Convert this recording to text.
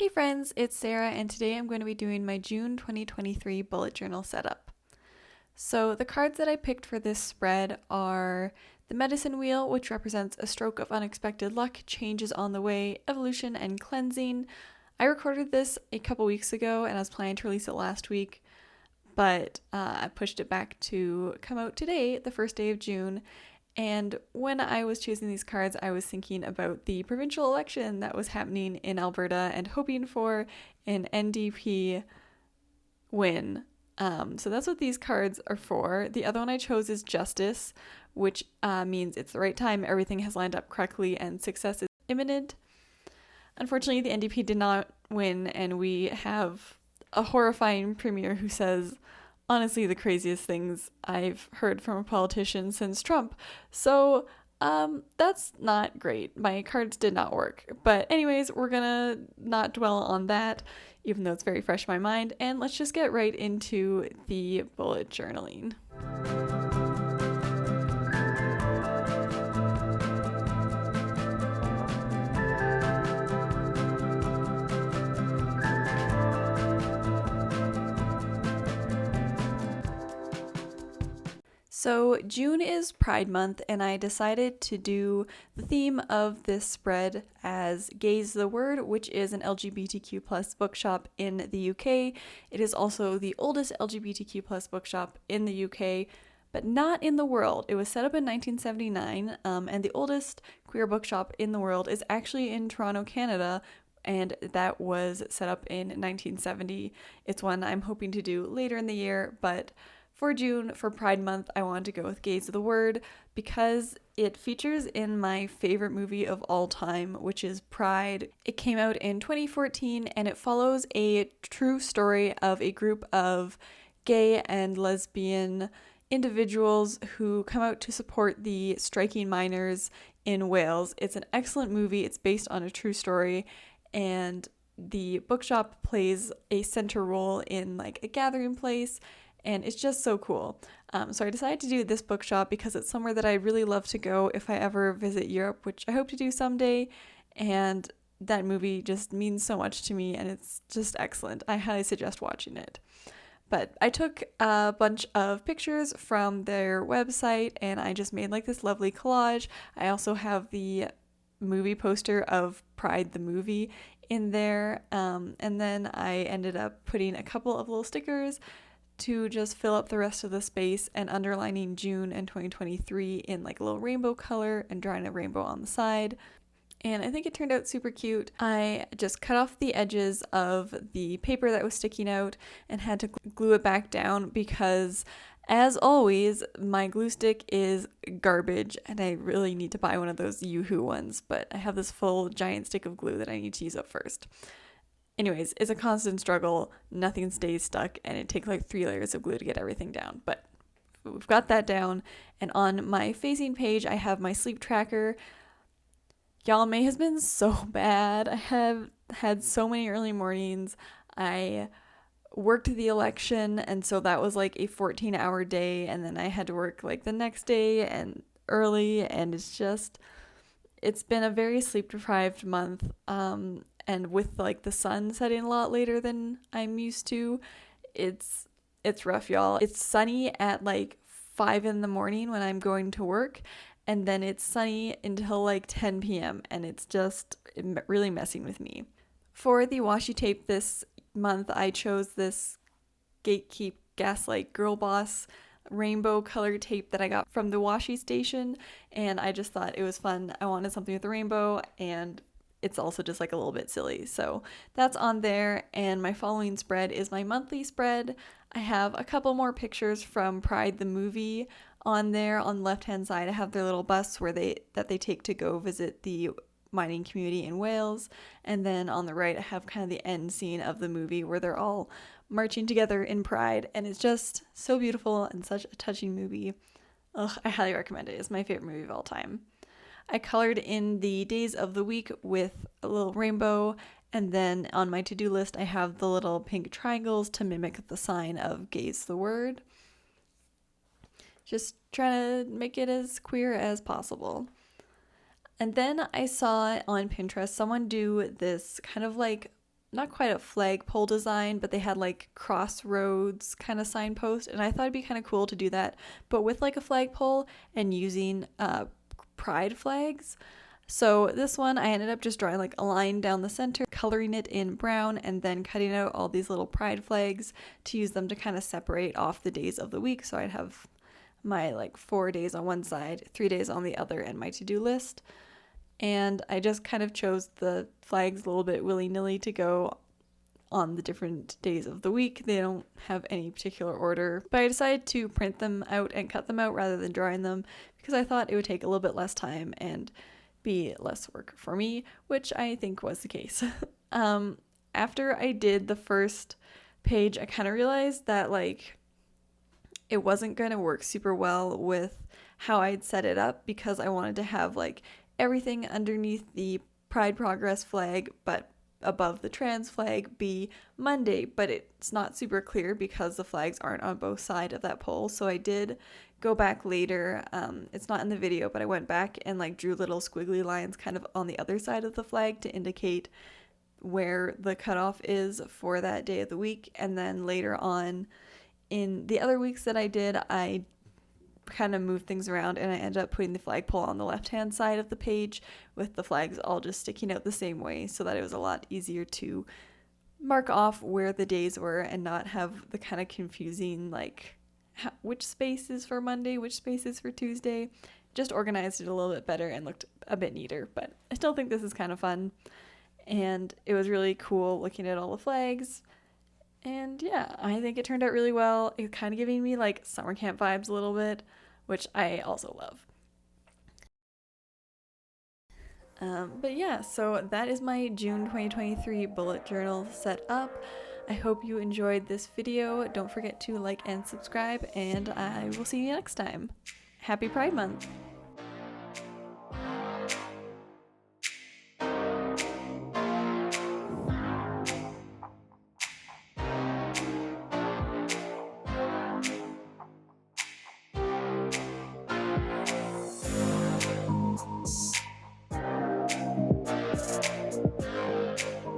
Hey friends, it's Sarah, and today I'm going to be doing my June 2023 bullet journal setup. So the cards that I picked for this spread are the medicine wheel, which represents a stroke of unexpected luck, changes on the way, evolution, and cleansing. I recorded this a couple weeks ago and I was planning to release it last week, but I pushed it back to come out today, the first day of June. And when I was choosing these cards, I was thinking about the provincial election that was happening in Alberta and hoping for an NDP win. So that's what these cards are for. The other one I chose is Justice, which means it's the right time, everything has lined up correctly, and success is imminent. Unfortunately, the NDP did not win, and we have a horrifying premier who says, honestly, the craziest things I've heard from a politician since Trump. So that's not great. My cards did not work. But anyways, we're gonna not dwell on that, even though it's very fresh in my mind. And let's just get right into the bullet journaling. So June is Pride Month, and I decided to do the theme of this spread as Gaze the Word, which is an LGBTQ plus bookshop in the UK. It is also the oldest LGBTQ plus bookshop in the UK, but not in the world. It was set up in 1979, and the oldest queer bookshop in the world is actually in Toronto, Canada, and that was set up in 1970. It's one I'm hoping to do later in the year, but for June, for Pride Month, I wanted to go with Gaze of the Word because it features in my favorite movie of all time, which is Pride. It came out in 2014 and it follows a true story of a group of gay and lesbian individuals who come out to support the striking miners in Wales. It's an excellent movie. It's based on a true story, and the bookshop plays a center role in like a gathering place. And it's just so cool. So I decided to do this bookshop because it's somewhere that I really love to go if I ever visit Europe, which I hope to do someday. And that movie just means so much to me, and it's just excellent. I highly suggest watching it. But I took a bunch of pictures from their website, and I just made like this lovely collage. I also have the movie poster of Pride the movie in there. And then I ended up putting a couple of little stickers to just fill up the rest of the space and underlining June and 2023 in like a little rainbow color and drawing a rainbow on the side. And I think it turned out super cute. I just cut off the edges of the paper that was sticking out and had to glue it back down because, as always, my glue stick is garbage and I really need to buy one of those Yoo-hoo ones, but I have this full giant stick of glue that I need to use up first. Anyways, it's a constant struggle. Nothing stays stuck, and it takes like 3 layers of glue to get everything down. But we've got that down. And on my facing page, I have my sleep tracker. Y'all, May has been so bad. I have had so many early mornings. I worked the election, and so that was like a 14-hour day. And then I had to work like the next day and early, and it's been a very sleep-deprived month. And with like the sun setting a lot later than I'm used to, it's rough, y'all. It's sunny at like 5 in the morning when I'm going to work, and then it's sunny until like 10 p.m. and it's just really messing with me. For the washi tape this month, I chose this Gatekeep Gaslight Girl Boss rainbow color tape that I got from the washi station, and I just thought it was fun. I wanted something with a rainbow, and it's also just like a little bit silly. So that's on there. And my following spread is my monthly spread. I have a couple more pictures from Pride the movie on there. On the left hand side, I have their little bus that they take to go visit the mining community in Wales. And then on the right, I have kind of the end scene of the movie where they're all marching together in Pride. And it's just so beautiful and such a touching movie. Ugh, I highly recommend it. It's my favorite movie of all time. I colored in the days of the week with a little rainbow, and then on my to-do list I have the little pink triangles to mimic the sign of Gaze the Word. Just trying to make it as queer as possible. And then I saw on Pinterest someone do this kind of like not quite a flagpole design, but they had like crossroads kind of signpost, and I thought it'd be kind of cool to do that, but with like a flagpole and using pride flags. So this one I ended up just drawing like a line down the center, coloring it in brown, and then cutting out all these little pride flags to use them to kind of separate off the days of the week. So I'd have my like 4 days on one side, 3 days on the other, and my to-do list. And I just kind of chose the flags a little bit willy-nilly to go on the different days of the week. They don't have any particular order, but I decided to print them out and cut them out rather than drawing them because I thought it would take a little bit less time and be less work for me, which I think was the case. After I did the first page, I kind of realized that like it wasn't going to work super well with how I'd set it up because I wanted to have like everything underneath the Pride Progress flag, but above the trans flag be Monday, but it's not super clear because the flags aren't on both sides of that pole. So I did go back later. It's not in the video, but I went back and like drew little squiggly lines kind of on the other side of the flag to indicate where the cutoff is for that day of the week. And then later on in the other weeks that I kind of moved things around and I ended up putting the flagpole on the left hand side of the page with the flags all just sticking out the same way so that it was a lot easier to mark off where the days were and not have the kind of confusing like which space is for Monday, which space is for Tuesday. Just organized it a little bit better and looked a bit neater, but I still think this is kind of fun and it was really cool looking at all the flags. And yeah, I think it turned out really well. It's kind of giving me like summer camp vibes a little bit, which I also love. But yeah, so that is my June 2023 bullet journal set up. I hope you enjoyed this video. Don't forget to like and subscribe, and I will see you next time. Happy Pride Month!